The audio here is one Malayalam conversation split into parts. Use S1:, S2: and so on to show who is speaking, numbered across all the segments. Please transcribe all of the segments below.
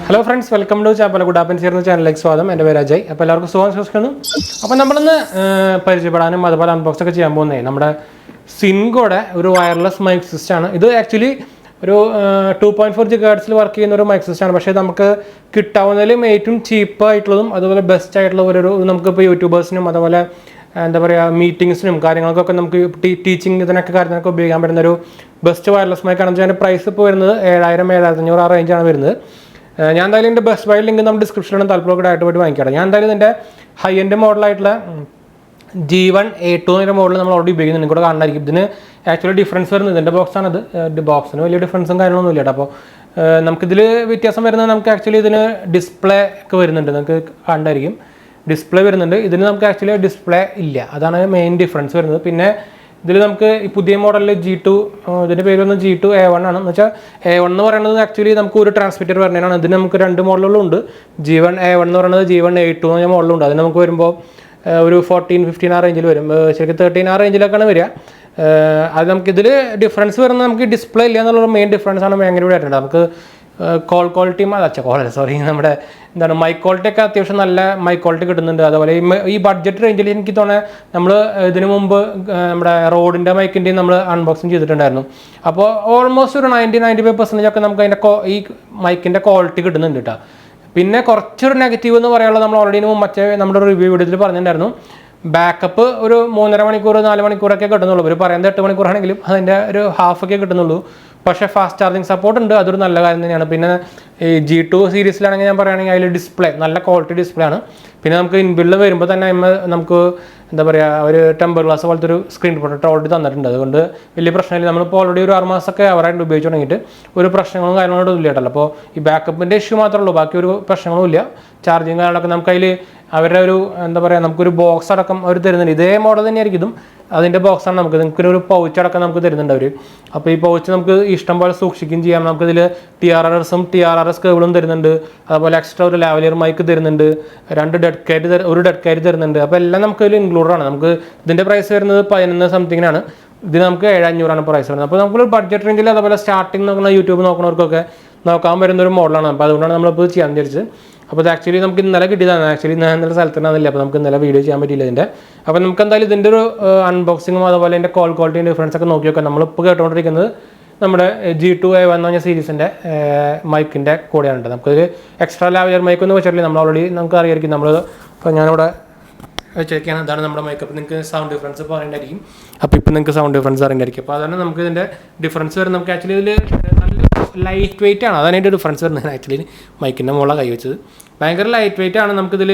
S1: Hello friends, welcome to 𝙑𝙤𝙀𝙗𝙀 ചാനലിലേക്ക് സ്വാഗതം. എൻ്റെ പേര് അജയ്. അപ്പോൾ എല്ലാവർക്കും സുഖം വിശ്വസിക്കുന്നു. അപ്പോൾ നമ്മളിന്ന് പരിചയപ്പെടാനും അതുപോലെ അൺബോക്സ് ഒക്കെ ചെയ്യാൻ പോകുന്നത് നമ്മുടെ സിൻകോയുടെ ഒരു വയർലെസ് മൈക്ക് സിസ്റ്റം ആണ്. ഇത് ആക്ച്വലി ഒരു 2.4 GHz വർക്ക് ചെയ്യുന്ന ഒരു മൈക്ക് സിസ്റ്റം ആണ്. പക്ഷേ നമുക്ക് കിട്ടാവുന്നതിലും ഏറ്റവും ചീപ്പായിട്ടുള്ളതും അതുപോലെ ബെസ്റ്റ് ആയിട്ടുള്ള ഒരു നമുക്കിപ്പോൾ യൂട്യൂബേഴ്സിനും അതുപോലെ എന്താ പറയുക മീറ്റിംഗ്സിനും കാര്യങ്ങൾക്കൊക്കെ നമുക്ക് ടീച്ചിങ് ഇതിനൊക്കെ കാര്യങ്ങളൊക്കെ ഉപയോഗിക്കാൻ പറ്റുന്ന ഒരു ബെസ്റ്റ് വയർലെസ് മൈക്കാണെന്ന് വെച്ചാൽ അതിൻ്റെ പ്രൈസ് ഇപ്പോൾ വരുന്നത് 7,000-7,500 ആ റേഞ്ചാണ് വരുന്നത്. ഞാൻ എന്തായാലും എൻ്റെ ബെസ്റ്റ് ബൈ ലിങ്ക് നമ്മുടെ ഡിസ്ക്രിപ്ഷനിലും താല്പര്യമൊക്കെ ആയിട്ട് പോയിട്ട് വാങ്ങിക്കാം. ഞാൻ എന്തായാലും ഇതിൻ്റെ ഹൈ എൻഡ് മോഡലായിട്ടുള്ള G1A1 എന്ന മോഡൽ നമ്മൾ ഓൾറെഡി ഉപയോഗിക്കുന്നത് നിങ്ങൾക്ക് കാണാനായിരിക്കും. ഇതിന് ആക്ച്വലി ഡിഫറൻസ് വരുന്നത് ഇതിൻ്റെ ബോക്സാണത്. ബോക്സിന് വലിയ ഡിഫറൻസും കാര്യങ്ങളൊന്നും ഇല്ല കേട്ടോ. അപ്പോൾ നമുക്കിതിൽ വ്യത്യാസം വരുന്നത് നമുക്ക് ആക്ച്വലി ഇതിന് ഡിസ്പ്ലേ ഒക്കെ വരുന്നുണ്ട്, നമുക്ക് കാണാനായിരിക്കും ഡിസ്പ്ലേ വരുന്നുണ്ട്. ഇതിന് നമുക്ക് ആക്ച്വലി ഡിസ്പ്ലേ ഇല്ല, അതാണ് മെയിൻ ഡിഫറൻസ് വരുന്നത്. പിന്നെ ഇതിൽ നമുക്ക് ഈ പുതിയ മോഡലിൽ G2 ഇതിൻ്റെ പേര് വന്നത് G2A1 ആണ്. എന്ന് വെച്ചാൽ A1 എന്ന് പറയുന്നത് ആക്ച്വലി നമുക്ക് ഒരു ട്രാൻസ്മിറ്റർ വരുന്നതാണ്. ഇതിന് നമുക്ക് 2 മോഡലുകളും ഉണ്ട്. G1A1 എന്ന് പറയുന്നത് G1A2 എന്ന മോഡലുണ്ട്. അത് നമുക്ക് വരുമ്പോൾ ഒരു 14-15 ആ റേഞ്ചിൽ വരും, ശരിക്കും 13 ആ റേഞ്ചിലൊക്കെയാണ് വരിക. അത് നമുക്കിതിൽ ഡിഫറൻസ് വരുന്നത് നമുക്ക് ഡിസ്പ്ലേ ഇല്ല എന്നുള്ള മെയിൻ ഡിഫറൻസ് ആണ് ഭയങ്കര ആയിട്ടുണ്ട്. നമുക്ക് കോൾ ക്വാളിറ്റിയും നമ്മുടെ എന്താണ് മൈക്ക് ക്വാളിറ്റി ഒക്കെ അത്യാവശ്യം നല്ല മൈക്ക് ക്വാളിറ്റി കിട്ടുന്നുണ്ട്. അതുപോലെ ഈ ബഡ്ജറ്റ് റേഞ്ചിൽ എനിക്ക് തോന്നുന്നത് നമ്മൾ ഇതിനു മുമ്പ് നമ്മുടെ റോഡിൻ്റെ മൈക്കിൻ്റെയും നമ്മൾ അൺബോക്സിങ് ചെയ്തിട്ടുണ്ടായിരുന്നു. അപ്പോൾ ഓൾമോസ്റ്റ് ഒരു 90-95% ഒക്കെ നമുക്ക് അതിൻ്റെ ഈ മൈക്കിൻ്റെ ക്വാളിറ്റി കിട്ടുന്നുണ്ട് കേട്ടോ. പിന്നെ കുറച്ചൊരു നെഗറ്റീവ് എന്ന് പറയാനുള്ളത് നമ്മൾ ഓൾറെഡി മറ്റേ നമ്മുടെ റിവ്യൂ വീഡിയോയിൽ പറഞ്ഞിട്ടുണ്ടായിരുന്നു, ബാക്കപ്പ് ഒരു 3.5 മണിക്കൂർ 4 മണിക്കൂറൊക്കെ കിട്ടുന്നുള്ളൂ. ഇവർ പറയുന്നത് 8 മണിക്കൂറാണെങ്കിലും അതിൻ്റെ ഒരു ഹാഫൊക്കെ കിട്ടുന്നുള്ളൂ. പക്ഷേ ഫാസ്റ്റ് ചാർജിങ് സപ്പോർട്ട് ഉണ്ട്, അതൊരു നല്ല കാര്യം തന്നെയാണ്. പിന്നെ ഈ G2 സീരീസിലാണെങ്കിൽ ഞാൻ പറയുകയാണെങ്കിൽ അതിൽ ഡിസ്പ്ലേ നല്ല ക്വാളിറ്റി ഡിസ്പ്ലേ ആണ്. പിന്നെ നമുക്ക് ഇൻബിൽഡ് വരുമ്പോൾ തന്നെ നമുക്ക് എന്താ പറയുക ഒരു ടെമ്പർ ഗ്ലാസ് പോലത്തെ ഒരു സ്ക്രീൻ പ്രൊട്ടക്ടർ ഓൾറെഡി തന്നിട്ടുണ്ട്. അതുകൊണ്ട് വലിയ പ്രശ്നമില്ല. നമ്മളിപ്പോൾ ഓൾറെഡി ഒരു 6 മാസമൊക്കെ അവരായിട്ട് ഉപയോഗിച്ച് തുടങ്ങിയിട്ട് ഒരു പ്രശ്നങ്ങളും കാര്യങ്ങളോടും ഇല്ല കേട്ടല്ലോ. അപ്പോൾ ഈ ബാക്കപ്പിൻ്റെ ഇഷ്യൂ മാത്രമേ ഉള്ളൂ, ബാക്കി ഒരു പ്രശ്നങ്ങളും ഇല്ല. ചാർജിങ് കാര്യങ്ങളൊക്കെ നമുക്കതിൽ അവരുടെ ഒരു എന്താ പറയുക നമുക്കൊരു ബോക്സ് അടക്കം അവർ തരുന്നുണ്ട്. ഇതേ മോഡൽ തന്നെയായിരിക്കും ഇതും, അതിൻ്റെ ബോക്സാണ് നമുക്കൊരു പൗച്ച് അടക്കം നമുക്ക് തരുന്നുണ്ട് അവർ. അപ്പോൾ ഈ പൗച്ച് നമുക്ക് ഇഷ്ടം പോലെ സൂക്ഷിക്കുകയും ചെയ്യാം. നമുക്കിതിൽ TRRS കേബിളും തരുന്നുണ്ട്. അതുപോലെ എക്സ്ട്രാ ഒരു ലാവലിയർ മൈക്ക് തരുന്നുണ്ട്, 2 ഡെഡ് കാറ്റ് തരുന്നുണ്ട്. അപ്പോൾ എല്ലാം നമുക്കതിൽ ഇൻക്ലൂഡാണ്. നമുക്ക് ഇതിൻ്റെ പ്രൈസ് വരുന്നത് 11 സംതിങ്ങിനാണ്. ഇതിന് നമുക്ക് 7,500 പ്രൈസ് വരുന്നത്. അപ്പോൾ നമുക്കൊരു ബഡ്ജറ്റ് റേഞ്ചിൽ അതുപോലെ സ്റ്റാർട്ടിങ് നോക്കുന്ന യൂട്യൂബ് നോക്കുന്നവർക്കൊക്കെ നോക്കാൻ വരുന്നൊരു മോഡലാണ്. അപ്പോൾ അതുകൊണ്ടാണ് നമ്മളിപ്പോൾ ചെയ്യാൻ വിചാരിച്ചത്. അപ്പോൾ ഇത് ആക്ച്വലി നമുക്ക് ഇന്നലെ കിട്ടിയതാണ്. ആക്ച്വലി ഞാൻ ഇന്നലെ സ്ഥലത്തിനാന്നില്ല, അപ്പോൾ നമുക്ക് ഇന്നലെ വീഡിയോ ചെയ്യാൻ പറ്റിയില്ല ഇതിൻ്റെ. അപ്പോൾ നമുക്ക് എന്തായാലും ഇതിൻ്റെ ഒരു അൺബോക്സിങ്ങും അതുപോലെ ഇതിൻ്റെ കോൾ ക്വാളിറ്റിയും ഡിഫറൻസ് ഒക്കെ നോക്കി നോക്കാം. നമ്മളിപ്പോൾ കേട്ടുകൊണ്ടിരിക്കുന്നത് നമ്മുടെ G2A1 എന്ന് പറഞ്ഞ സീരീസിൻ്റെ മൈക്കിൻ്റെ കൂടെയാണ്. നമുക്കൊരു എക്സ്ട്രാ ലാവലിയർ മൈക്കൊന്നും വെച്ചിട്ടില്ല, നമ്മൾ ഓൾറെഡി നമുക്ക് അറിയായിരിക്കും. നമ്മൾ ഇപ്പോൾ ഞാനിവിടെ വെച്ചേക്കാണ്, അതാണ് നമ്മുടെ മൈക്ക്. അപ്പോൾ നിങ്ങൾക്ക് സൗണ്ട് ഡിഫറൻസ് ഇപ്പോൾ അറിയേണ്ടായിരിക്കും. അപ്പോൾ ഇപ്പോൾ നിങ്ങൾക്ക് സൗണ്ട് ഡിഫറൻസ് അറിയേണ്ടായിരിക്കും. അപ്പോൾ അതാണ് നമുക്ക് ഇതിൻ്റെ ഡിഫറൻസ് വരുന്നത്. നമുക്ക് ആക്ച്വലി ഇതിൽ നല്ല ലൈറ്റ് വെയിറ്റ് ആണ്, അതാണ് അതിൻ്റെ ഡിഫറൻസ് വരുന്നത്. ആക്ച്വലി മൈക്കിൻ്റെ മുകളിൽ കൈവച്ചത് ഭയങ്കര ലൈറ്റ് വെയിറ്റ് ആണ്. നമുക്കിതിൽ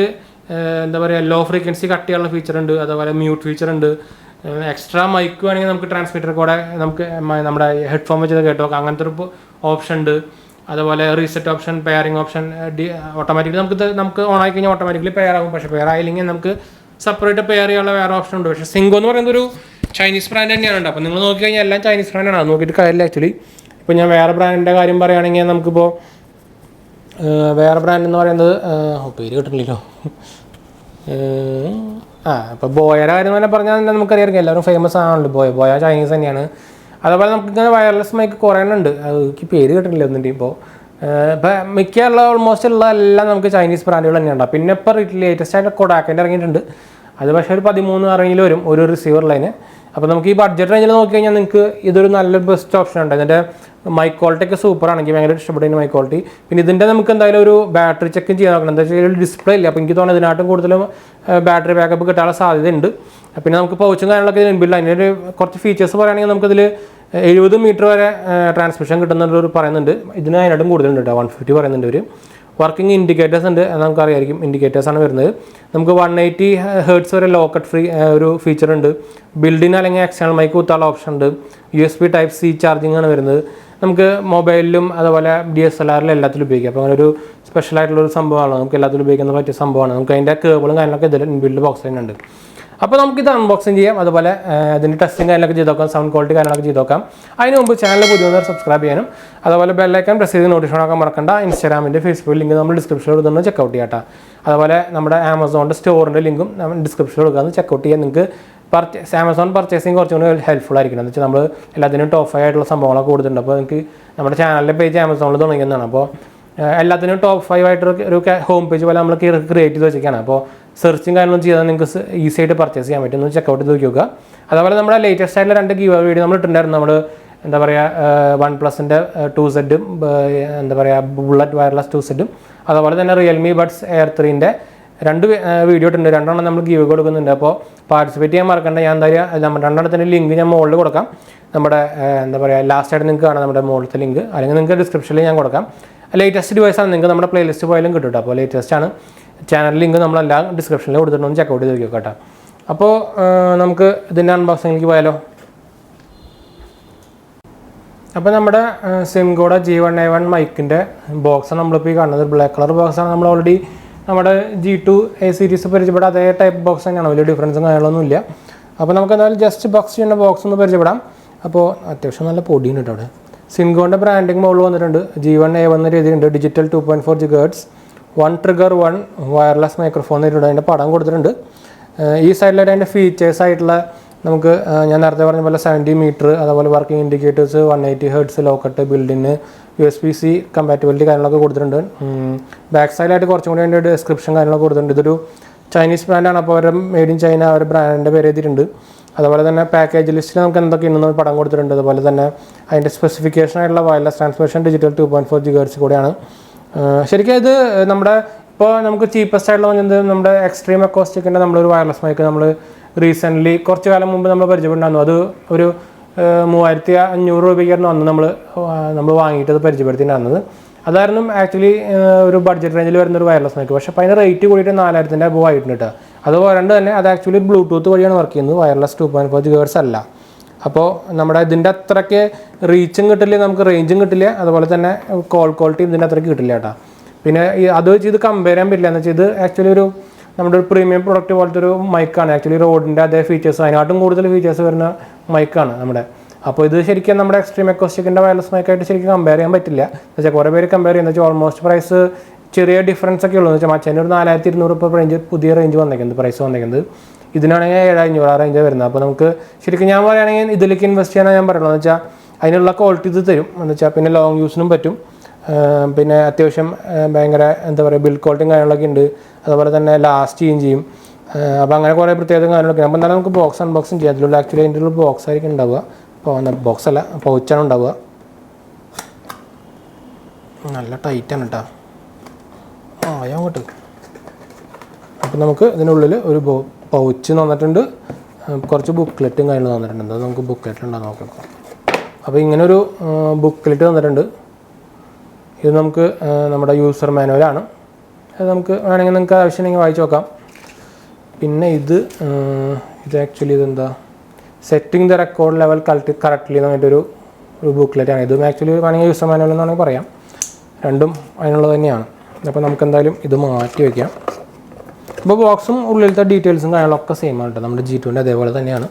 S1: എന്താ പറയുക ലോ ഫ്രീക്വൻസി കട്ട് ചെയ്യാനുള്ള ഫീച്ചർ ഉണ്ട്, അതുപോലെ മ്യൂട്ട് ഫീച്ചർ ഉണ്ട്. എക്സ്ട്രാ മൈക്ക് വേണമെങ്കിൽ നമുക്ക് ട്രാൻസ്മിറ്റർ കൂടെ നമുക്ക് നമ്മുടെ ഹെഡ്ഫോൺ വെച്ച് കേട്ടോ അങ്ങനത്തെ ഒരു ഓപ്ഷൻ ഉണ്ട്. അതുപോലെ reset option, pairing option, automatically നമുക്ക് ഓൺ ആയി കഴിഞ്ഞാൽ ഓട്ടോമാറ്റിക്കലി പെയർ ആകും. പക്ഷേ പെയർ ആയില്ലെങ്കിൽ നമുക്ക് സെപ്പറേറ്റ് പെയർ ചെയ്യാനുള്ള വേറെ ഓപ്ഷൻ ഉണ്ട്. പക്ഷേ സിങ്കോ എന്ന് പറയുന്നത് ഒരു ചൈനീസ് ബ്രാൻഡ് തന്നെയാണ്. അപ്പോൾ നിങ്ങൾ നോക്കിക്കഴിഞ്ഞാൽ എല്ലാം ചൈനീസ് ബ്രാൻഡാണ്, അത് നോക്കിയിട്ട് കാര്യമില്ല. ആക്ച്വലി ഇപ്പോൾ ഞാൻ വേറെ ബ്രാൻഡിൻ്റെ കാര്യം പറയുകയാണെങ്കിൽ നമുക്കിപ്പോൾ വേറെ ബ്രാൻഡ് എന്ന് പറയുന്നത് പേര് കിട്ടുന്നില്ലല്ലോ. ഇപ്പോൾ ബോയയുടെ കാര്യം തന്നെ പറഞ്ഞാൽ നമുക്കറിയാം, എല്ലാവരും ഫേമസ് ആണല്ലോ. ബോയ ചൈനീസ് തന്നെയാണ്. അതുപോലെ നമുക്കിങ്ങനെ വയർലെസ് മൈക്ക് കുറേ ഉണ്ട്, എനിക്ക് പേര് കിട്ടുന്നില്ല ഒന്നിൻ്റെ. ഇപ്പോൾ മിക്കുള്ള ഓൾമോസ്റ്റ് ഉള്ള എല്ലാം നമുക്ക് ചൈനീസ് ബ്രാൻഡുകൾ തന്നെയാണ്. പിന്നെ ഇപ്പോൾ ലേറ്റസ്റ്റ് ആയിട്ട് കൊഡാക്കിൻ്റെ ഇറങ്ങിയിട്ടുണ്ട്. അത് പക്ഷേ ഒരു 13 റേഞ്ചിൽ വരും ഒരു റിസീവർ ലൈന്. അപ്പോൾ നമുക്ക് ഈ ബഡ്ജറ്റ് റേഞ്ചിൽ നോക്കി കഴിഞ്ഞാൽ നിങ്ങൾക്ക് ഇതൊരു നല്ലൊരു ബെസ്റ്റ് ഓപ്ഷൻ ഉണ്ട്. ഇതിൻ്റെ മൈക്ക് ക്വാളിറ്റി ഒക്കെ സൂപ്പറാണെങ്കിൽ ഭയങ്കര ഇഷ്ടപ്പെടുന്ന മൈക്ക് ക്വാളിറ്റി. പിന്നെ ഇതിൻ്റെ നമുക്ക് എന്തായാലും ഒരു ബാറ്ററി ചെക്കും ചെയ്യാൻ നോക്കണം. എന്താ വെച്ചാൽ ഡിസ്പ്ലേ ഇല്ല, അപ്പോൾ എനിക്ക് തോന്നുന്നത് ഇതിനായിട്ടും കൂടുതലും ബാറ്ററി ബാക്കപ്പ് കിട്ടാനുള്ള സാധ്യതയുണ്ട്. പിന്നെ നമുക്ക് പൗച്ചും കാര്യങ്ങളൊക്കെ ഇതിന് ഇൻബിൽഡ്. അതിൻ്റെ കുറച്ച് ഫീച്ചേഴ്സ് പറയുകയാണെങ്കിൽ നമുക്കിതിൽ 70 മീറ്റർ വരെ ട്രാൻസ്മിഷൻ കിട്ടുന്നുള്ളൊരു പറയുന്നുണ്ട്. ഇതിന് അതിനായിട്ടും കൂടുതലുണ്ട് കേട്ടോ, 150 പറയുന്നുണ്ട് ഒരു. വർക്കിംഗ് ഇൻഡിക്കേറ്റേഴ്സ് ഉണ്ട്, നമുക്കറിയായിരിക്കും ഇൻഡിക്കേറ്റേഴ്സാണ് വരുന്നത്. നമുക്ക് 180 Hz വരെ ലോക്കറ്റ് ഫ്രീ ഒരു ഫീച്ചർ ഉണ്ട്. ബിൽഡിൻ അല്ലെങ്കിൽ എക്സ്റ്റേണൽ മൈക്ക് കുത്താനുള്ള ഓപ്ഷൻ ഉണ്ട്. USB Type-C ചാർജിങ് ആണ് വരുന്നത്. നമുക്ക് മൊബൈലിലും അതുപോലെ DSLR-ലും എല്ലാത്തിലും ഉപയോഗിക്കാം. അപ്പോൾ അങ്ങനെ ഒരു സ്പെഷ്യലായിട്ടുള്ളൊരു സംഭവമാണ്, നമുക്ക് എല്ലാത്തിലും ഉപയോഗിക്കാൻ പറ്റിയ സംഭവമാണ്. നമുക്ക് അതിൻ്റെ കേബിളും കാര്യങ്ങളൊക്കെ ഇതിൽ ഇൻബിൽഡ് ബോക്സ് തന്നെ ഉണ്ട്. അപ്പോൾ നമുക്കിത് അൺബോക്സിങ് ചെയ്യാം, അതുപോലെ ഇതിൻ്റെ ടെസ്റ്റിംഗ് കാര്യങ്ങളൊക്കെ ചെയ്ത് നോക്കാം, സൗണ്ട് ക്വാളിറ്റി കാര്യങ്ങളൊക്കെ ചെയ്ത് നോക്കാം. അതിന് മുമ്പ് ചാനൽ പുതിയ സബ്സ്ക്രൈബ് ചെയ്യാനും അതുപോലെ ബെല്ലൈക്കൺ പ്രസ് ചെയ്ത് നോട്ടിഫിക്കേഷൻ ആക്കാൻ മറക്കണ്ട. ഇൻസ്റ്റാഗ്രാമിൻ്റെ ഫേസ്ബുക്ക് ലിങ്ക് നമ്മൾ ഡിസ്ക്രിപ്ഷനിൽ കൊടുക്കുന്നത് ചെക്കൗട്ട് ചെയ്യാം. അതുപോലെ നമ്മുടെ ആമസോണിൻ്റെ സ്റ്റോറിൻ്റെ ലിങ്കും നമ്മൾ ഡിസ്ക്രിപ്ഷനിൽ കൊടുക്കാമെന്ന് ചെക്കൗട്ട് ചെയ്യാൻ. നിങ്ങൾക്ക് ആമസോൺ പർച്ചേസിങ് കുറച്ചും കൂടി ഹെൽപ്ഫുൾ ആയിരിക്കണം. എന്ന് വെച്ചാൽ നമ്മൾ എല്ലാത്തിനും ടോപ്പ് 5 ആയിട്ടുള്ള സംഭവങ്ങളൊക്കെ കൊടുത്തിട്ടുണ്ട്. അപ്പോൾ നിങ്ങൾക്ക് നമ്മുടെ ചാനലിലെ പേജ് ആമസോണിൽ തുടങ്ങിയതാണ്. അപ്പോൾ എല്ലാത്തിനും ടോപ്പ് 5 ആയിട്ടൊരു ഹോം പേജ് പോലെ നമ്മൾ ക്രിയേറ്റ് ചെയ്ത് വെച്ചിരിക്കുകയാണ്. അപ്പോൾ സെർച്ചും കാര്യങ്ങളും ചെയ്താൽ നിങ്ങൾക്ക് ഈസി ആയിട്ട് പർച്ചേസ് ചെയ്യാൻ പറ്റും. ഒന്ന് ചെക്കൗട്ട് ചെയ്ത് നോക്കുക. അതുപോലെ നമ്മുടെ ലേറ്റസ്റ്റ് ആയിട്ടുള്ള 2 ഗീവ് വീഡിയോ നമ്മൾ ഇട്ടിട്ടുണ്ടായിരുന്നു. നമ്മൾ എന്താ പറയുക OnePlusൻ്റെ 2Z എന്താ പറയുക ബുള്ളറ്റ് വയർലെസ് 2Z, അതുപോലെ തന്നെ റിയൽമി ബഡ്സ് Air 3ൻ്റെ 2 വീഡിയോ ഇട്ടുണ്ട്. 2 നമ്മൾ ഗീവ് കൊടുക്കുന്നുണ്ട്. അപ്പോൾ പാർട്ടിസിപ്പേറ്റ് ചെയ്യാൻ മറക്കണ്ട. ഞാൻ എന്തായാലും നമ്മുടെ 2 ലിങ്ക് ഞാൻ മുകളിൽ കൊടുക്കാം. നമ്മുടെ എന്താ പറയുക ലാസ്റ്റ് ആയിട്ട് നിങ്ങൾക്ക് കാണാം നമ്മുടെ മുകളിലത്തെ ലിങ്ക്, അല്ലെങ്കിൽ നിങ്ങൾക്ക് ഡിസ്ക്രിപ്ഷനിൽ ഞാൻ കൊടുക്കാം. ലേറ്റസ്റ്റ് ഡിവൈസാണ്, നിങ്ങൾക്ക് നമ്മുടെ പ്ലേലിസ്റ്റ് പോയാലും കിട്ടും. അപ്പോൾ ലേറ്റസ്റ്റ് ആണ്. ചാനൽ ലിങ്ക് നമ്മളെല്ലാം ഡിസ്ക്രിപ്ഷനിൽ കൊടുത്തിട്ടൊന്ന് ചെക്കൗട്ട് ചെയ്ത് നോക്കുക കേട്ടോ. അപ്പോൾ നമുക്ക് ഇതിൻ്റെ അൺബോക്സിങ്ങിലേക്ക് പോയാലോ. അപ്പോൾ നമ്മുടെ SYNCO G1A1 മൈക്കിൻ്റെ ബോക്സാണ് നമ്മളിപ്പോൾ ഈ കാണുന്നത്. ബ്ലാക്ക് കളർ ബോക്സാണ്. നമ്മൾ ഓൾറെഡി നമ്മുടെ G2A സീരീസ് പരിചയപ്പെടാം. അതേ ടൈപ്പ് ബോക്സ് തന്നെയാണ്, വലിയ ഡിഫറൻസും കാര്യങ്ങളൊന്നുമില്ല. അപ്പോൾ നമുക്ക് എന്തായാലും ജസ്റ്റ് ബോക്സ് ചെയ്യുന്ന ബോക്സ് ഒന്ന് പരിചയപ്പെടാം. അപ്പോൾ അത്യാവശ്യം നല്ല പൊടിയുണ്ട് കേട്ടോ. അവിടെ SYNCOൻ്റെ ബ്രാൻഡിങ് മോഡൽ വന്നിട്ടുണ്ട്. G1A1 രീതിയുണ്ട്. Digital 2.4 GHz, 1 trigger 1 wireless microphone എന്നിട്ടുണ്ട്. അതിൻ്റെ പടം കൊടുത്തിട്ടുണ്ട്. ഈ സൈഡിലായിട്ട് അതിൻ്റെ ഫീച്ചേഴ്സ് ആയിട്ടുള്ള നമുക്ക് ഞാൻ നേരത്തെ പറഞ്ഞ പോലെ 70 മീറ്റർ, അതുപോലെ working indicators, 180 Hz ലോക്കട്ട്, ബിൽഡിന് USB-C compatibility കാര്യങ്ങളൊക്കെ കൊടുത്തിട്ടുണ്ട്. ബാക്ക് സൈഡിലായിട്ട് കുറച്ചും കൂടി അതിൻ്റെ ഡിസ്ക്രിപ്ഷൻ കാര്യങ്ങളൊക്കെ കൊടുത്തിട്ടുണ്ട്. ഇതൊരു ചൈനീസ് ബ്രാൻഡാണ്. അപ്പോൾ അവരുടെ മെയ്ഡ് ഇൻ ചൈന അവരുടെ ബ്രാൻഡിൻ്റെ പേര് എഴുതിയിട്ടുണ്ട്. അതുപോലെ തന്നെ പാക്കേജ് ലിസ്റ്റിൽ നമുക്ക് എന്തൊക്കെ ഉണ്ടെന്ന് പടം കൊടുത്തിട്ടുണ്ട്. അതുപോലെ തന്നെ അതിൻ്റെ സ്പെസിഫിക്കേഷൻ ആയിട്ടുള്ള വയർലെസ് ട്രാൻസ്മിഷൻ ഡിജിറ്റൽ 2.4 GHz കൂടെയാണ്. ശരിക്കും ഇത് നമ്മുടെ ഇപ്പോൾ നമുക്ക് ചീപ്പസ്റ്റ് ആയിട്ടുള്ള പറഞ്ഞത് നമ്മുടെ എക്സ്ട്രീം അക്കോസ്റ്റിക്കിൻ്റെ നമ്മളൊരു വയർലെസ് മൈക്ക് നമ്മൾ റീസെൻ്റ്ലി കുറച്ച് കാലം മുമ്പ് നമ്മൾ പരിചയപ്പെട്ടുണ്ടായിരുന്നു. അത് ഒരു 3500 രൂപയ്ക്കായിരുന്നു അന്ന് നമ്മൾ വാങ്ങിയിട്ട് അത് പരിചയപ്പെടുത്തിയിട്ടുണ്ടായിരുന്നത്. അതായിരുന്നു ആക്ച്വലി ഒരു ബഡ്ജറ്റ് റേഞ്ചിൽ വരുന്നൊരു വയർലെസ് മൈക്ക്. പക്ഷേ അപ്പോൾ അതിന് റേറ്റ് കൂടിയിട്ട് 4000 above ആയിട്ടുണ്ട് കേട്ടോ. അത് പോരാണ്ട് തന്നെ അത് ആക്ച്വലി ബ്ലൂടൂത്ത് വഴിയാണ് വർക്ക് ചെയ്യുന്നത്, വയർലെസ് 2.4 GHz അല്ല. അപ്പോൾ നമ്മുടെ ഇതിൻ്റെ അത്രയ്ക്ക് റീച്ചും കിട്ടില്ല, നമുക്ക് റേഞ്ചും കിട്ടില്ല, അതുപോലെ തന്നെ കോൾ ക്വാളിറ്റി ഇതിൻ്റെ അത്രയ്ക്ക് കിട്ടില്ല കേട്ടോ. പിന്നെ അത് വെച്ച് ഇത് കമ്പയർ ചെയ്യാൻ പറ്റില്ല. എന്ന് വെച്ചാൽ ഇത് ആക്ച്വലി നമ്മുടെ ഒരു പ്രീമിയം പ്രൊഡക്റ്റ് പോലത്തെ ഒരു മൈക്കാണ്. ആക്ച്വലി റോഡിൻ്റെ അതേ ഫീച്ചേഴ്സ്, അതിനാട്ടും കൂടുതൽ ഫീച്ചേഴ്സ് വരുന്ന മൈക്കാണ് നമ്മുടെ. അപ്പോൾ ഇത് ശരിക്കും നമ്മുടെ എക്സ്ട്രീം അക്കോസ്റ്റിക്കിൻ്റെ വയർലെസ് മൈക്കായിട്ട് ശരിക്കും കമ്പയർ ചെയ്യാൻ പറ്റില്ല. എന്ന് വെച്ചാൽ കുറേ പേര് കമ്പയർ ചെയ്യുന്നത് വെച്ചാൽ ഓൾമോസ്റ്റ് പ്രൈസ് ചെറിയ ഡിഫറൻസ് ഒക്കെ ഉള്ളൂ. എന്ന് വെച്ചാൽ മച്ചേൻ്റെ ഒരു 4200 റേഞ്ച് പുതിയ റേഞ്ച് വന്നേക്കുന്നത്, പ്രൈസ് വന്നേക്കുന്നത്. ഇതിനാണെങ്കിൽ 7500 റേഞ്ച് വരുന്നത്. അപ്പോൾ നമുക്ക് ശരിക്കും ഞാൻ പറയുകയാണെങ്കിൽ ഇതിലേക്ക് ഇൻവെസ്റ്റ് ചെയ്യാനാണ് ഞാൻ പറയുന്നത്. എന്ന് വെച്ചാൽ അതിനുള്ള ക്വാളിറ്റി ഇത് തരും. എന്ന് വെച്ചാൽ പിന്നെ ലോങ് യൂസിനും പറ്റും. പിന്നെ അത്യാവശ്യം ഭയങ്കര എന്താ പറയുക ബിൽഡ് ക്വാളിറ്റിയും കാര്യങ്ങളൊക്കെ ഉണ്ട്. അതുപോലെ തന്നെ ലാസ്റ്റ് ചെയ്യും. അപ്പോൾ അങ്ങനെ കുറേ പ്രത്യേകത കാര്യങ്ങളൊക്കെ. അപ്പോൾ എന്നാലും നമുക്ക് ബോക്സ് അൺബോക്സിങ് ചെയ്യാം. അതിലുള്ള ആക്ച്വലി അതിൻ്റെ ഉള്ള ബോക്സ് ആയിരിക്കും ഉണ്ടാവുക. അപ്പോൾ ബോക്സ് അല്ല, പൗച്ചാണ് ഉണ്ടാവുക. നല്ല ടൈറ്റാണ് കേട്ടോ. അങ്ങോട്ട്. അപ്പോൾ നമുക്ക് ഇതിനുള്ളിൽ ഒരു പൗച്ച് തന്നിട്ടുണ്ട്, കുറച്ച് ബുക്ക്ലെറ്റും കാര്യങ്ങളും തന്നിട്ടുണ്ട്. അത് നമുക്ക് ബുക്ക്ലെറ്റിലുണ്ടാകും നോക്കാം. അപ്പോൾ ഇങ്ങനൊരു ബുക്ക്ലെറ്റ് തന്നിട്ടുണ്ട്. ഇത് നമുക്ക് നമ്മുടെ യൂസർ മാനുവലാണ്. അത് നമുക്ക് വേണമെങ്കിൽ നിങ്ങൾക്ക് ആവശ്യമുണ്ടെങ്കിൽ വായിച്ച് നോക്കാം. പിന്നെ ഇത് ആക്ച്വലി ഇതെന്താ setting the record level correctly എന്ന് പറഞ്ഞിട്ടൊരു ബുക്ക്ലെറ്റാണ്. ഇതും ആക്ച്വലി വേണമെങ്കിൽ യൂസർ മാനുവൽ എന്ന് വേണമെങ്കിൽ പറയാം. രണ്ടും അതിനുള്ളത് തന്നെയാണ്. അപ്പോൾ നമുക്ക് എന്തായാലും ഇത് മാറ്റി വയ്ക്കാം. അപ്പോൾ ബോക്സും ഉള്ളിലത്തെ ഡീറ്റെയിൽസും കാര്യങ്ങളൊക്കെ സെയിം ആണ് കേട്ടോ. നമ്മുടെ G2ൻ്റെ അതേപോലെ തന്നെയാണ്.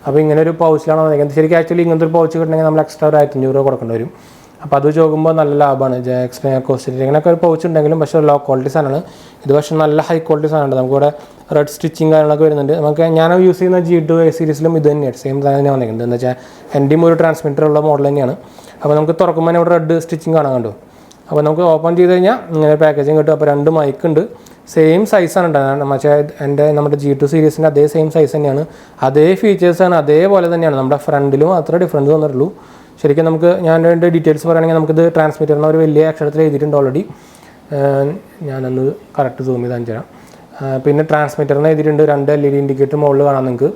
S1: അപ്പോൾ ഇങ്ങനെ ഒരു പൗച്ചിലാണ് വന്നിരിക്കുന്നത്. ശരിക്കും ആക്ച്വലി ഇങ്ങനത്തെ ഒരു പൗച്ച് കിട്ടണമെങ്കിൽ നമ്മൾ എക്സ്ട്രാ ഒരു 1500 രൂപ കൊടുക്കേണ്ടി വരും. അപ്പോൾ അത് ചോദിക്കുമ്പോൾ നല്ല ലാഭമാണ്. എക്സ്ട്രീം അക്കോസ്റ്റിക് ഇങ്ങനെയൊക്കെ ഒരു പൗച്ച് ഉണ്ടെങ്കിലും പക്ഷേ ലോ ക്വാളിറ്റി സാധനമാണ്. ഇത് പക്ഷേ നല്ല ഹൈ ക്വാളിറ്റി സാധനമുണ്ട്. നമുക്കിവിടെ റെഡ് സ്റ്റിച്ചിങ് കാര്യങ്ങളൊക്കെ വരുന്നുണ്ട്. നമുക്ക് ഞാൻ യൂസ് ചെയ്യുന്ന G2A സീരീസിലും ഇത് തന്നെയാണ്, സെയിം സാധനം തന്നെ വന്നിരിക്കുന്നത്. എന്താ വെച്ചാൽ എൻ്റെയും ഒരു ട്രാൻസ്മിറ്റർ ഉള്ള മോഡൽ തന്നെയാണ്. അപ്പോൾ നമുക്ക് തുറക്കുമ്പോൾ ഇവിടെ റെഡ് സ്റ്റിച്ചിങ് കാണാൻ കണ്ടു. അപ്പോൾ നമുക്ക് ഓപ്പൺ ചെയ്ത് കഴിഞ്ഞാൽ ഇങ്ങനെ പാക്കേജിങ് കിട്ടും. അപ്പോൾ 2 മൈക്ക് ഉണ്ട്, സെയിം സൈസാണ് ഉണ്ടാകുന്നത്. പക്ഷേ നമ്മുടെ G2 സീരീസിൻ്റെ അതേ സെയിം സൈസ് തന്നെയാണ്, അതേ ഫീച്ചേഴ്സാണ്, അതേപോലെ തന്നെയാണ്. നമ്മുടെ ഫ്രണ്ടിലും അത്ര ഡിഫറൻസ് വന്നിട്ടുള്ളൂ. ശരിക്കും നമുക്ക് ഞാൻ എൻ്റെ ഡീറ്റെയിൽസ് പറയുകയാണെങ്കിൽ നമുക്കിത് ട്രാൻസ്മിറ്ററിന് ഒരു വലിയ അക്ഷരത്തിൽ എഴുതിയിട്ടുണ്ട് ഓൾറെഡി. ഞാനൊന്ന് കറക്റ്റ് സൂം ചെയ്ത് കാണിച്ചു തരാം. പിന്നെ ട്രാൻസ്മിറ്ററിന് എഴുതിയിട്ടുണ്ട്. 2 LED ഇൻഡിക്കേറ്റർ മുകളിൽ കാണാം നിങ്ങൾക്ക്.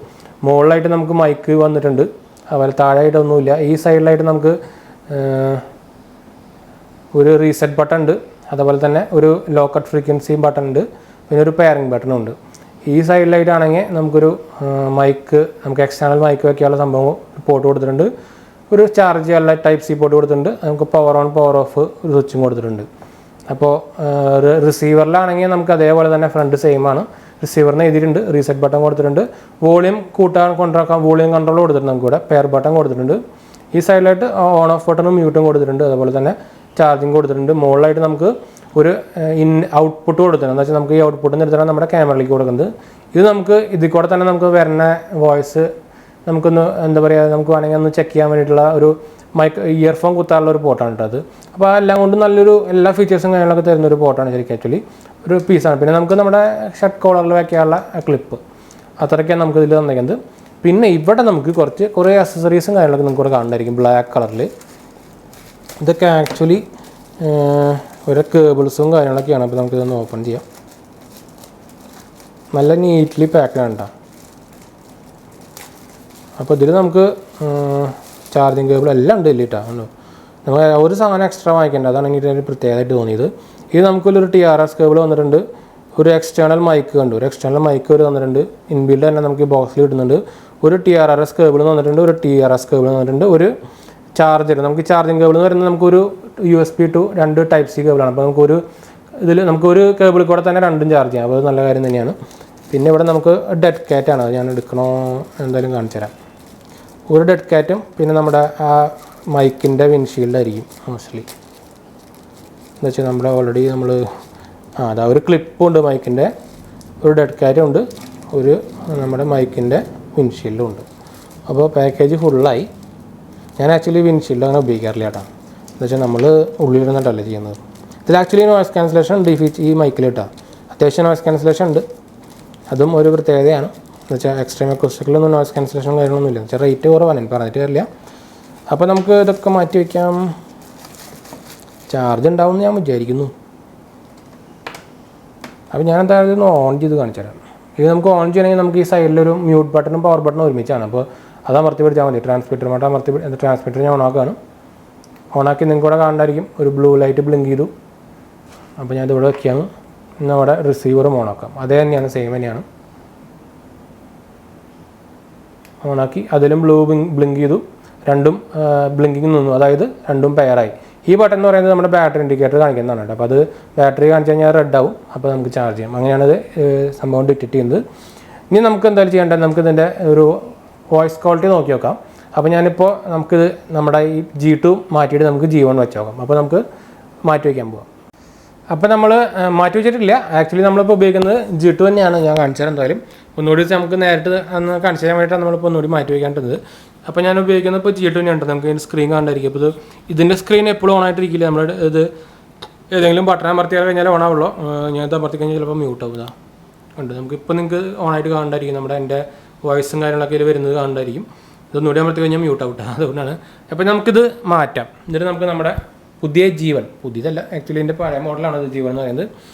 S1: മുകളിലായിട്ട് നമുക്ക് മൈക്ക് വന്നിട്ടുണ്ട്, അതുപോലെ താഴെയായിട്ടൊന്നുമില്ല. ഈ സൈഡിലായിട്ട് നമുക്ക് ഒരു റീസെറ്റ് ബട്ടൺ ഉണ്ട്, അതുപോലെ തന്നെ ഒരു ലോ കട്ട് ഫ്രീക്വൻസി ബട്ടൺ ഉണ്ട്, പിന്നെ ഒരു പെയറിംഗ് ബട്ടണും ഉണ്ട്. ഈ സൈഡിലായിട്ടാണെങ്കിൽ നമുക്കൊരു മൈക്ക്, നമുക്ക് എക്സ്റ്റേണൽ മൈക്ക് വയ്ക്കാനുള്ള സംഭവം പോർട്ട് കൊടുത്തിട്ടുണ്ട്. ഒരു ചാർജ് ചെയ്യാനുള്ള ടൈപ്പ് സി പോർട്ട് കൊടുത്തിട്ടുണ്ട്. നമുക്ക് പവർ ഓൺ പവർ ഓഫ് ഒരു സ്വിച്ചും കൊടുത്തിട്ടുണ്ട്. അപ്പോൾ റിസീവറിലാണെങ്കിൽ നമുക്ക് അതേപോലെ തന്നെ ഫ്രണ്ട് സെയിം ആണ്. റിസീവറിന് എഴുതിയിട്ടുണ്ട്, റീസെറ്റ് ബട്ടൺ കൊടുത്തിട്ടുണ്ട്. വോളിയം കൂട്ടാൻ കൊണ്ടുവരാൻ വോളിയം കൺട്രോൾ കൊടുത്തിട്ടുണ്ട്. നമുക്ക് ഇവിടെ പെയർ ബട്ടൺ കൊടുത്തിട്ടുണ്ട്. ഈ സൈഡിലായിട്ട് ഓൺ ഓഫ് ബട്ടണും മ്യൂട്ടും കൊടുത്തിട്ടുണ്ട്. അതുപോലെ തന്നെ ചാർജിങ് കൊടുത്തിട്ടുണ്ട്. മുകളിലായിട്ട് നമുക്ക് ഒരു ഔട്ട്പുട്ട് കൊടുക്കുന്നത്. എന്ന് വെച്ചാൽ നമുക്ക് ഈ ഔട്ട്പുട്ട് നിർത്തണം നമ്മുടെ ക്യാമറയിലേക്ക് കൊടുക്കുന്നത്. ഇത് നമുക്ക് ഇതിൽ കൂടെ തന്നെ നമുക്ക് വരുന്ന വോയിസ് നമുക്കൊന്ന് എന്താ പറയുക, നമുക്ക് വേണമെങ്കിൽ ഒന്ന് ചെക്ക് ചെയ്യാൻ വേണ്ടിയിട്ടുള്ള ഒരു ഇയർഫോൺ കുത്താനുള്ള ഒരു പോർട്ടാണ് കേട്ടോ അത്. അപ്പോൾ എല്ലാം കൊണ്ടും നല്ലൊരു എല്ലാ ഫീച്ചേഴ്സും കാര്യങ്ങളൊക്കെ തരുന്നൊരു പോർട്ടാണ് ശരിക്കും ആക്ച്വലി ഒരു പീസാണ്. പിന്നെ നമുക്ക് നമ്മുടെ ഷർട്ട് കോളറിൽ വയ്ക്കാനുള്ള ക്ലിപ്പ് അത്രയ്ക്കാണ് നമുക്ക് ഇതിൽ തന്നിരിക്കുന്നത്. പിന്നെ ഇവിടെ നമുക്ക് കുറേ അക്സസറീസും കാര്യങ്ങളൊക്കെ നമുക്ക് ഇവിടെ കാണുന്നതായിരിക്കും ബ്ലാക്ക് കളറിൽ. ഇതൊക്കെ ആക്ച്വലി ഓരോ കേബിൾസും കാര്യങ്ങളൊക്കെയാണ്. അപ്പോൾ നമുക്കിതൊന്ന് ഓപ്പൺ ചെയ്യാം. നല്ല നീറ്റ്ലി പാക്ക്ഡാണ് കേട്ടോ. അപ്പോൾ ഇതിൽ നമുക്ക് ചാർജിങ് കേബിൾ എല്ലാം ഉണ്ട് ഇല്ല കേട്ടോ. നമ്മൾ ഒരു സാധനം എക്സ്ട്രാ വാങ്ങിക്കേണ്ട, അതാണ് എനിക്ക് പ്രത്യേകമായിട്ട് തോന്നിയത്. ഇത് നമുക്കൊരു TRS കേബിൾ വന്നിട്ടുണ്ട്, ഒരു എക്സ്റ്റേണൽ മൈക്ക് കണ്ടു, ഒരു എക്സ്റ്റേണൽ മൈക്ക് ഒരു തന്നിട്ടുണ്ട്, ഇൻബിൽഡ് തന്നെ നമുക്ക് ഈ ബോക്സിൽ കിട്ടുന്നുണ്ട്. ഒരു TRS കേബിൾ വന്നിട്ടുണ്ട്, ഒരു TRS കേബിൾ വന്നിട്ടുണ്ട്, ഒരു ചാർജർ. നമുക്ക് ചാർജിങ് കേബിൾ എന്ന് പറയുന്നത് നമുക്കൊരു USB to 2 Type-C കേബിളാണ്. അപ്പോൾ നമുക്കൊരു കേബിളിൽ കൂടെ തന്നെ രണ്ടും ചാർജ് ചെയ്യാം. അപ്പോൾ അത് നല്ല കാര്യം തന്നെയാണ്. പിന്നെ ഇവിടെ നമുക്ക് ഡെഡ് കാറ്റാണ്, അത് ഞാൻ എടുക്കണോ എന്തായാലും കാണിച്ചു തരാം. ഒരു ഡെഡ് കാറ്റും പിന്നെ നമ്മുടെ ആ മൈക്കിൻ്റെ വിൻഷീൽഡായിരിക്കും മോസ്റ്റ്ലി. എന്താ വെച്ചാൽ നമ്മുടെ ഓൾറെഡി അതാ ഒരു ക്ലിപ്പും ഉണ്ട് മൈക്കിൻ്റെ, ഒരു ഡെഡ് കാറ്റും ഉണ്ട്, ഒരു നമ്മുടെ മൈക്കിൻ്റെ വിൻഷീൽഡും ഉണ്ട്. അപ്പോൾ പാക്കേജ് ഫുള്ളായി. ഞാൻ ആക്ച്വലി വിൻഷീൽഡ് അങ്ങനെ ഉപയോഗിക്കാറില്ല കേട്ടോ. എന്താ വെച്ചാൽ നമ്മൾ ഉള്ളിലിരുന്നിട്ടല്ലേ ചെയ്യുന്നത്. ഇതിൽ ആക്ച്വലി നോയ്സ് ക്യാൻസലേഷൻ ഉണ്ട് ഈ മൈക്കിൽ കേട്ടോ. അത്യാവശ്യം നോയ്സ് ക്യാൻസലേഷൻ ഉണ്ട്, അതും ഒരു പ്രത്യേകതയാണ്. എന്ന് വെച്ചാൽ എക്സ്ട്രീം അക്കോസ്റ്റിക്കിലൊന്നും നോയ്സ് ക്യാൻസലേഷൻ കാര്യങ്ങളൊന്നുമില്ല. എന്ന് വെച്ചാൽ റേറ്റ് കുറവാണ്, എനിക്ക് പറഞ്ഞിട്ട് കാര്യമില്ല. അപ്പോൾ നമുക്ക് ഇതൊക്കെ മാറ്റി വയ്ക്കാം. ചാർജ് ഉണ്ടാവും എന്ന് ഞാൻ വിചാരിക്കുന്നു. അപ്പോൾ ഞാൻ എന്തായാലും ഒന്ന് ഓൺ ചെയ്ത് കാണിച്ചു തരാം. ഇത് നമുക്ക് ഓൺ ചെയ്യണമെങ്കിൽ നമുക്ക് ഈ സൈഡിലൊരു മ്യൂട്ട് ബട്ടണും പവർ ബട്ടണും ഒരുമിച്ചാണ്. അപ്പോൾ അത് അമർത്തി പിടിച്ചാൽ മതി. ട്രാൻസ്മിറ്റർ മാത്രം ട്രാൻസ്മിറ്റർ ഞാൻ ഓണാക്കുകയാണ്. ഓണാക്കി നിങ്ങൾക്ക് ഇവിടെ കാണാണ്ടായിരിക്കും ഒരു ബ്ലൂ ലൈറ്റ് ബ്ലിങ്ക് ചെയ്തു. അപ്പോൾ ഞാൻ ഇതിവിടെ വയ്ക്കുകയാണ്. ഇന്ന് അവിടെ റിസീവറും ഓണാക്കാം. അതേ തന്നെയാണ്, സെയിം തന്നെയാണ്. ഓണാക്കി അതിലും ബ്ലൂ ബ്ലിങ്ക് ചെയ്തു, രണ്ടും ബ്ലിങ്കിങ് നിന്നു, അതായത് രണ്ടും പെയറായി. ഈ ബട്ടൺ എന്ന് പറയുന്നത് നമ്മുടെ ബാറ്ററി ഇൻഡിക്കേറ്റർ കാണിക്കുന്നതാണ് കേട്ടോ. അപ്പോൾ അത് ബാറ്ററി കാണിച്ചു കഴിഞ്ഞാൽ റെഡ് ആവും, അപ്പോൾ നമുക്ക് ചാർജ് ചെയ്യാം. അങ്ങനെയാണ് ഇത് സംഭവം ഡിറ്റക്ട് ചെയ്യുന്നത്. ഇനി നമുക്ക് എന്തായാലും ചെയ്യേണ്ടത്, നമുക്കിതിൻ്റെ ഒരു വോയിസ് ക്വാളിറ്റി നോക്കി നോക്കാം. അപ്പോൾ ഞാനിപ്പോൾ നമുക്കിത് നമ്മുടെ ഈ G2 മാറ്റിയിട്ട് നമുക്ക് G1 വെച്ച് നോക്കാം. അപ്പോൾ നമുക്ക് മാറ്റി വയ്ക്കാൻ പോകാം. അപ്പോൾ നമ്മൾ മാറ്റി വെച്ചിട്ടില്ല, ആക്ച്വലി നമ്മളിപ്പോൾ ഉപയോഗിക്കുന്നത് G2 തന്നെയാണ്. ഞാൻ കാണിച്ചു തരാം. എന്തായാലും ഒന്നുകൂടി നമുക്ക് നേരിട്ട് അന്ന് കാണിച്ചു തരാൻ വേണ്ടിയിട്ടാണ് നമ്മളിപ്പോൾ ഒന്നുകൂടി മാറ്റി വയ്ക്കേണ്ടത്. അപ്പോൾ ഞാൻ ഉപയോഗിക്കുന്നത് ഇപ്പോൾ G2 തന്നെയാണ്. നമുക്ക് ഇതിൻ്റെ സ്ക്രീൻ കാണാണ്ടിരിക്കും. അപ്പോൾ ഇതിൻ്റെ സ്ക്രീൻ എപ്പോഴും ഓൺ ആയിട്ടിരിക്കില്ല. നമ്മുടെ ഇത് ഏതെങ്കിലും ബട്ടൺ അമർത്തിയാൽ കഴിഞ്ഞാൽ ഓൺ ആവുള്ളൂ. ഞാൻ ഇത് അമർത്തി കഴിഞ്ഞാൽ ചിലപ്പോൾ മ്യൂട്ട് ആവുക ഉണ്ട്. നമുക്കിപ്പോൾ നിങ്ങൾക്ക് ഓണായിട്ട് കാണാണ്ടായിരിക്കും. എൻ്റെ വോയിസും കാര്യങ്ങളൊക്കെ ഇതിൽ വരുന്നത് കാണാണ്ടായിരിക്കും. ഇതൊന്നുകൂടി അമർത്തി കഴിഞ്ഞാൽ മ്യൂട്ട് ആവട്ടെ, അതുകൊണ്ടാണ്. അപ്പോൾ നമുക്കിത് മാറ്റാം. എന്നിട്ട് നമുക്ക് നമ്മുടെ പുതിയ G1, പുതിയതല്ല ആക്ച്വലി എൻ്റെ പഴയ മോഡലാണ് ഇത് G1 എന്ന് പറയുന്നത്.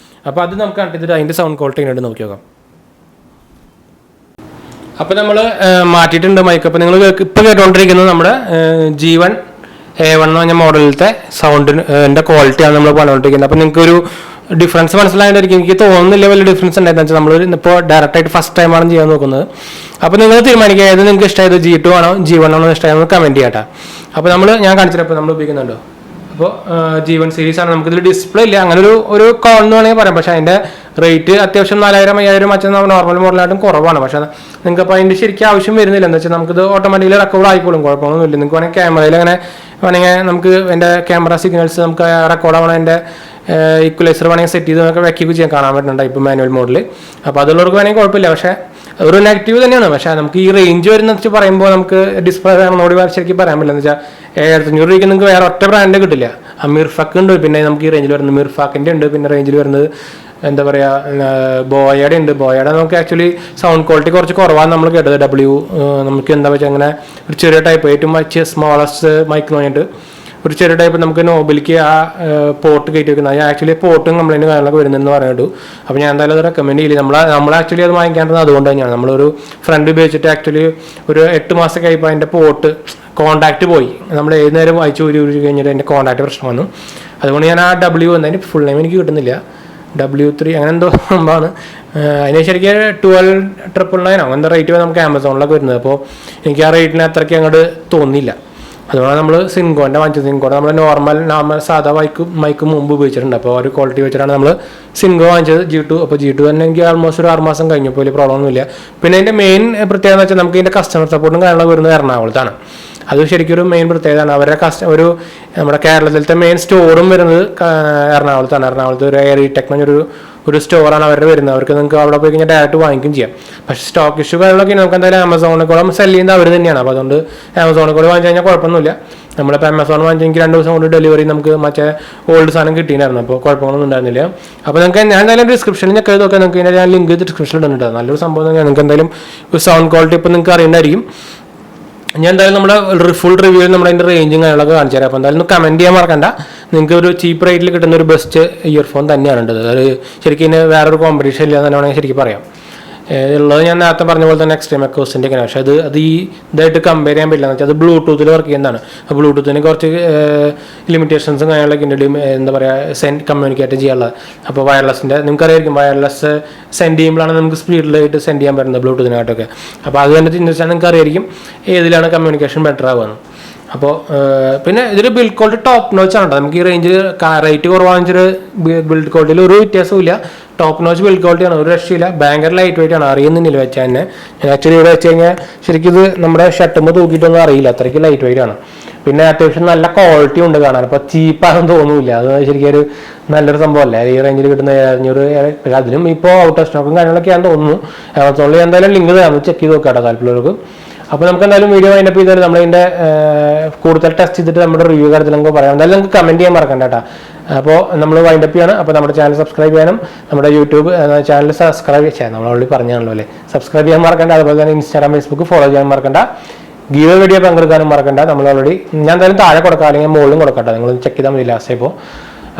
S1: അപ്പോൾ അത് നമുക്ക് കണ്ടിട്ട് അതിൻ്റെ സൗണ്ട് ക്വാളിറ്റി എങ്ങനെയുണ്ട് നോക്കി നോക്കാം. അപ്പോൾ നമ്മൾ മാറ്റിയിട്ടുണ്ട് മൈക്ക്. അപ്പോൾ നിങ്ങൾ ഇപ്പോൾ കേട്ടുകൊണ്ടിരിക്കുന്നത് നമ്മുടെ G1A1 എന്ന് പറഞ്ഞ മോഡലിലത്തെ സൗണ്ടിൻ്റെ ക്വാളിറ്റിയാണ് നമ്മൾ പറഞ്ഞുകൊണ്ടിരിക്കുന്നത്. അപ്പോൾ നിങ്ങൾക്കൊരു ഡിഫറൻസ് മനസ്സിലായതായിരിക്കും. എനിക്ക് തോന്നുന്നില്ല വലിയ ഡിഫറൻസ് ഉണ്ടായിരുന്നു. വെച്ചാൽ നമ്മൾ ഇപ്പോൾ ഡയറക്റ്റായിട്ട് ഫസ്റ്റ് ടൈമാണ് ചെയ്യാൻ നോക്കുന്നത്. അപ്പോൾ നിങ്ങൾ തീരുമാനിക്കുക ഏത് നിങ്ങൾക്ക് ഇഷ്ടമായത് G2 ആണോ G1 ആണോ ഇഷ്ടമായെന്ന് കമൻറ്റ് ചെയ്യാം. അപ്പോൾ ഞാൻ കാണിച്ചിട്ട് അപ്പോൾ നമ്മൾ ഉപയോഗിക്കുന്നുണ്ടോ. അപ്പോൾ G1 സീരീസാണ്. നമുക്കിതിൽ ഡിസ്പ്ലേ ഇല്ല, അങ്ങനെ ഒരു കോൺ എന്ന് വേണമെങ്കിൽ പറയാം. പക്ഷേ അതിൻ്റെ റേറ്റ് അത്യാവശ്യം 4000-5000 വെച്ചാൽ നോർമൽ മോഡലായിട്ടും കുറവാണ്. പക്ഷേ നിങ്ങൾക്ക് അപ്പോൾ അതിൻ്റെ ശരിക്കും ആവശ്യം വരുന്നില്ല. എന്ന് വെച്ചാൽ നമുക്കിത് ഓട്ടോമാറ്റിക്കലി റെക്കോർഡ് ആയിക്കോളും, കുഴപ്പമൊന്നുമില്ല. നിങ്ങൾക്ക് വേണമെങ്കിൽ ക്യാമറയിൽ അങ്ങനെ വേണമെങ്കിൽ നമുക്ക് എൻ്റെ ക്യാമറ സിഗ്നൽസ് നമുക്ക് റെക്കോർഡ് ആവണം, എൻ്റെ ഈക്വലൈസർ വേണമെങ്കിൽ സെറ്റ് ചെയ്ത് നമുക്ക് വെക്കുകയൊക്കെ ചെയ്യാൻ കാണാൻ പറ്റുന്നുണ്ട് ഇപ്പോൾ മാനുവൽ മോഡിൽ. അപ്പോൾ അതുള്ളവർക്ക് വേണമെങ്കിൽ കുഴപ്പമില്ല. പക്ഷേ ഒരു നെഗറ്റീവ് തന്നെയാണ്. പക്ഷേ നമുക്ക് ഈ റേഞ്ച് വരുന്ന വെച്ച് പറയുമ്പോൾ നമുക്ക് ഡിസ്പ്ലേ വേണമെന്നോട് ശരിക്കും പറയാൻ പറ്റില്ല. എന്ന് വെച്ചാൽ 1500 രൂപയ്ക്ക് നിങ്ങൾക്ക് വേറെ ഒറ്റ ബ്രാൻഡ് കിട്ടില്ല. മിർഫാക്ക് ഉണ്ട്, പിന്നെ നമുക്ക് ഈ റേഞ്ചിൽ വരുന്നത് മിർഫാക്കിൻ്റെ ഉണ്ട്, പിന്നെ റേഞ്ചിൽ വരുന്നത് എന്താ പറയുക ബോയയുടെ ഉണ്ട്. ബോയയുടെ നമുക്ക് ആക്ച്വലി സൗണ്ട് ക്വാളിറ്റി കുറച്ച് കുറവാണ് നമ്മൾ കേട്ടത്. നമുക്ക് എന്താ വെച്ചാൽ അങ്ങനെ ഒരു ചെറിയ ടൈപ്പ് ഏറ്റവും സ്മോളസ്റ്റ് മൈക്ക് എന്ന് പറഞ്ഞിട്ട് ഒരു ചെറിയ ടൈപ്പ് നമുക്ക് നോബിലേക്ക് ആ പോർട്ട് കയറ്റി വെക്കുന്നത്. അത് ആക്ച്വലി പോർട്ടും കംപ്ലൈൻറ്റ് കാര്യങ്ങളൊക്കെ വരുന്നതെന്ന് പറഞ്ഞിട്ടു. അപ്പോൾ ഞാൻ എന്തായാലും അത് റെക്കമെൻഡ് ചെയ്യില്ല. നമ്മൾ ആക്ച്വലി അത് വാങ്ങിക്കേണ്ടത് അതുകൊണ്ട് തന്നെയാണ്. നമ്മളൊരു ഫ്രണ്ട് ഉപയോഗിച്ചിട്ട് ആക്ച്വലി ഒരു 8 മാസം കഴിയുമ്പോൾ അതിൻ്റെ പോർട്ട് കോൺടാക്റ്റ് പോയി. നമ്മൾ ഏത് നേരം വായിച്ച് ഊരി കഴിഞ്ഞിട്ട് എൻ്റെ കോൺടാക്റ്റ് പ്രശ്നം വന്നു. അതുകൊണ്ട് ഞാൻ ആ എന്നതിൻ്റെ ഫുൾ നെയിം എനിക്ക് കിട്ടുന്നില്ല, W3 അങ്ങനെ എന്തോ സംഭവമാണ്. അതിന് ശരിക്കും 12,999 എന്താ റേറ്റ് നമുക്ക് ആമസോണിലൊക്കെ വരുന്നത്. അപ്പോൾ എനിക്ക് ആ റേറ്റിന് അത്രയ്ക്ക് അങ്ങോട്ട് തോന്നിയില്ല. അതുകൊണ്ടാണ് നമ്മൾ സിൻകോൻ്റെ വാങ്ങിച്ചത്. സിൻകോടെ നമ്മൾ നോർമൽ സാധാ മൈക്ക് മുമ്പ് ഉപയോഗിച്ചിട്ടുണ്ട്. അപ്പോൾ ഒരു ക്വാളിറ്റി വെച്ചിട്ടാണ് നമ്മൾ സിൻകോ വാങ്ങിച്ചത് G2. അപ്പോൾ G2 തന്നെ എനിക്ക് ആൾമോസ്റ്റ് ഒരു 6 മാസം കഴിഞ്ഞപ്പോൾ വലിയ പ്രോബ്ലം ഒന്നുമില്ല. പിന്നെ അതിൻ്റെ മെയിൻ പ്രത്യേകത എന്ന് വെച്ചാൽ നമുക്ക് ഇതിൻ്റെ കസ്റ്റമർ സപ്പോർട്ടും കാര്യങ്ങളൊക്കെ വരുന്നത് എറണാകുളത്താണ്. അത് ശരിക്കും ഒരു മെയിൻ പ്രത്യേകതയാണ്. അവരുടെ ഒരു നമ്മുടെ കേരളത്തിലത്തെ മെയിൻ സ്റ്റോറും വരുന്നത് എറണാകുളത്താണ്. എറണാകുളത്ത് ഒരു ടെക് ഒരു സ്റ്റോറാണ് അവരുടെ വരുന്നത്. അവർക്ക് നിങ്ങൾക്ക് അവിടെ പോയി കഴിഞ്ഞാൽ ഡയറക്റ്റ് വാങ്ങിക്കും ചെയ്യാം. പക്ഷേ സ്റ്റോക്ക് ഇഷ്യൂ കാര്യങ്ങളൊക്കെ നമുക്ക് എന്തായാലും ആമസോണിൽ സെല് ചെയ്യുന്നത് അവർ തന്നെയാണ്. അപ്പോൾ അതുകൊണ്ട് ആമസോണിൽ വാങ്ങിച്ചു കഴിഞ്ഞാൽ കുഴപ്പമൊന്നുമില്ല. നമ്മളിപ്പോൾ ആമസോൺ വാങ്ങിച്ചു എനിക്ക് 2 ദിവസം കൊണ്ട് ഡെലിവറി നമുക്ക് മറ്റേ ഓൾഡ് സാധനം കിട്ടിയിട്ടുണ്ടായിരുന്നു. അപ്പോൾ കുഴപ്പങ്ങളൊന്നും ഉണ്ടായിരുന്നില്ല. അപ്പോൾ നിങ്ങൾക്ക് ഞാൻ എന്തായാലും ഡിസ്ക്രിപ്ഷനിൽ ഞാൻ എഴുതി നോക്കാം. നിങ്ങൾക്ക് ഞാൻ ലിങ്ക് ഡിസ്ക്രിപ്ഷനിൽ ഇടുന്നുണ്ട്. നല്ലൊരു സംഭവം തന്നെയാണ്. നിങ്ങൾക്ക് എന്തായാലും ഒരു സൗണ്ട് ക്വാളിറ്റി ഇപ്പോൾ നിങ്ങൾക്ക് അറിയേണ്ടായിരിക്കും. ഞാൻ എന്തായാലും നമ്മുടെ ഫുൾ റിവ്യൂ നമ്മുടെ അതിൻ്റെ റേഞ്ചും കാര്യങ്ങളൊക്കെ കാണിച്ചു തരാം. അപ്പോൾ എന്തായാലും കമൻറ്റ് ചെയ്യാൻ മറക്കണ്ട. നിങ്ങൾക്ക് ഒരു ചീപ്പ് റേറ്റിൽ കിട്ടുന്ന ഒരു ബെസ്റ്റ് ഇയർഫോൺ തന്നെയാണ് ഉണ്ടത്. അത് ശരിക്കും ഇതിന് വേറൊരു കോമ്പറ്റീഷൻ ഇല്ല എന്ന് തന്നെ ശരിക്കും പറയാം. ഉള്ളത് ഞാൻ നേരത്തെ പറഞ്ഞ പോലെ തന്നെ എക്സ്ട്രീം എക്കോസിൻ്റെ ഒക്കെയാണ്. പക്ഷേ അത് ഇതായിട്ട് കമ്പയർ ചെയ്യാൻ പറ്റില്ല എന്ന് വെച്ചാൽ അത് ബ്ലൂടൂത്തിൽ വർക്ക് ചെയ്യുന്നതാണ്. അപ്പോൾ ബ്ലൂടൂത്തിന് കുറച്ച് ലിമിറ്റേഷൻസും കാര്യങ്ങളൊക്കെ ഉണ്ട്. എന്താ പറയുക കമ്മ്യൂണിക്കേറ്റ് ചെയ്യാനുള്ളത്. അപ്പോൾ വയർലെസ്സിൻ്റെ നിങ്ങൾക്കറിയായിരിക്കും വയർലെസ് സെൻഡ് ചെയ്യുമ്പോഴാണ് നമുക്ക് സ്പീഡിലായിട്ട് സെൻഡ് ചെയ്യാൻ പറ്റുന്നത് ബ്ലൂടൂത്തിനായിട്ടൊക്കെ. അപ്പോൾ അത് തന്നെ ചിന്തിച്ചാൽ നിങ്ങൾക്ക് അറിയായിരിക്കും ഏതിലാണ് കമ്മ്യൂണിക്കേഷൻ ബെറ്റർ ആവുകയെന്ന്. അപ്പോൾ പിന്നെ ഇതൊരു ബിൽഡ് ക്വാളിറ്റി ടോപ്പ് നോച്ച് ആണ്. നമുക്ക് ഈ റേഞ്ച് റേറ്റ് കുറവാണെന്നൊരു ബിൽഡ് ക്വാളിറ്റിയിൽ ഒരു വ്യത്യാസമില്ല. ടോപ്പ് നോച്ച് ബിൽഡ് ക്വാളിറ്റിയാണ്, ഒരു രക്ഷയില്ല. ഭയങ്കര ലൈറ്റ് വെയിറ്റ് ആണ്, അറിയുന്നില്ല വെച്ചാൽ തന്നെ. ആക്ച്വലി ഇവിടെ വെച്ച് കഴിഞ്ഞാൽ ശരിക്കും ഇത് നമ്മുടെ ഷർട്ടുമ്പോൾ തൂക്കിയിട്ടൊന്നും അറിയില്ല, അത്രയ്ക്ക് ലൈറ്റ് വെയിറ്റ് ആണ്. പിന്നെ അത്യാവശ്യം നല്ല ക്വാളിറ്റി ഉണ്ട് കാണാൻ. അപ്പോൾ ചീപ്പാണെന്ന് തോന്നുന്നില്ല. അത് ശരിക്കും ഒരു നല്ലൊരു സംഭവമല്ലേ ഈ റേഞ്ചിൽ കിട്ടുന്ന 700. അതിലും ഇപ്പോൾ ഔട്ട് ഓഫ് സ്റ്റോക്കും കാര്യങ്ങളൊക്കെയാണെന്ന് തോന്നുന്നു. ആമസോണിൽ എന്തായാലും ലിങ്ക് തരാം, ചെക്ക് ചെയ്ത് നോക്കാം താല്പര്യമുള്ളവർക്ക്. അപ്പോൾ നമുക്ക് എന്തായാലും വീഡിയോ വൈൻഡപ്പ് ചെയ്താൽ നമ്മളിതിൻ്റെ കൂടുതൽ ടെസ്റ്റ് ചെയ്തിട്ട് നമ്മുടെ റിവ്യൂ കാര്യത്തിൽ നമുക്ക് പറയാം. എന്തായാലും നമുക്ക് കമൻറ്റ് ചെയ്യാൻ മറക്കണ്ട കേട്ടോ. അപ്പോൾ നമ്മൾ വൈൻഡപ്പ് ചെയ്യണം. അപ്പോൾ നമ്മുടെ ചാനൽ സബ്സ്ക്രൈബ് ചെയ്യാനും നമ്മുടെ യൂട്യൂബ് ചാനൽ സബ്സ്ക്രൈബ് ചെയ്യാം. നമ്മൾ ഓൾറെഡി പറഞ്ഞാണല്ലോ അല്ലേ, സബ്സ്ക്രൈബ് ചെയ്യാൻ മറക്കണ്ട. അതുപോലെ തന്നെ ഇൻസ്റ്റാഗ്രാം ഫേസ്ബുക്ക് ഫോളോ ചെയ്യാൻ മറക്കണ്ട. ഗീവ് വീഡിയോ പങ്കെടുക്കാനും മറക്കണ്ട. നമ്മൾ ഓൾറെഡി ഞാൻ എന്തായാലും താഴെ കൊടുക്കാം, അല്ലെങ്കിൽ മുകളിലും കൊടുക്കട്ടെ. നിങ്ങൾ ചെക്ക് ചെയ്താൽ മതി ലാസ്റ്റ്.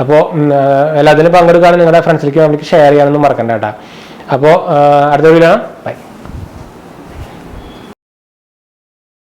S1: അപ്പോൾ എല്ലാത്തിലും പങ്കെടുക്കാനും നിങ്ങളുടെ ഫ്രണ്ട്സിലേക്ക് ഫാമിലിക്ക് ഷെയർ ചെയ്യാനൊന്നും മറക്കണ്ട കേട്ടോ. അപ്പോൾ അടുത്ത വീഡിയോ ബൈ.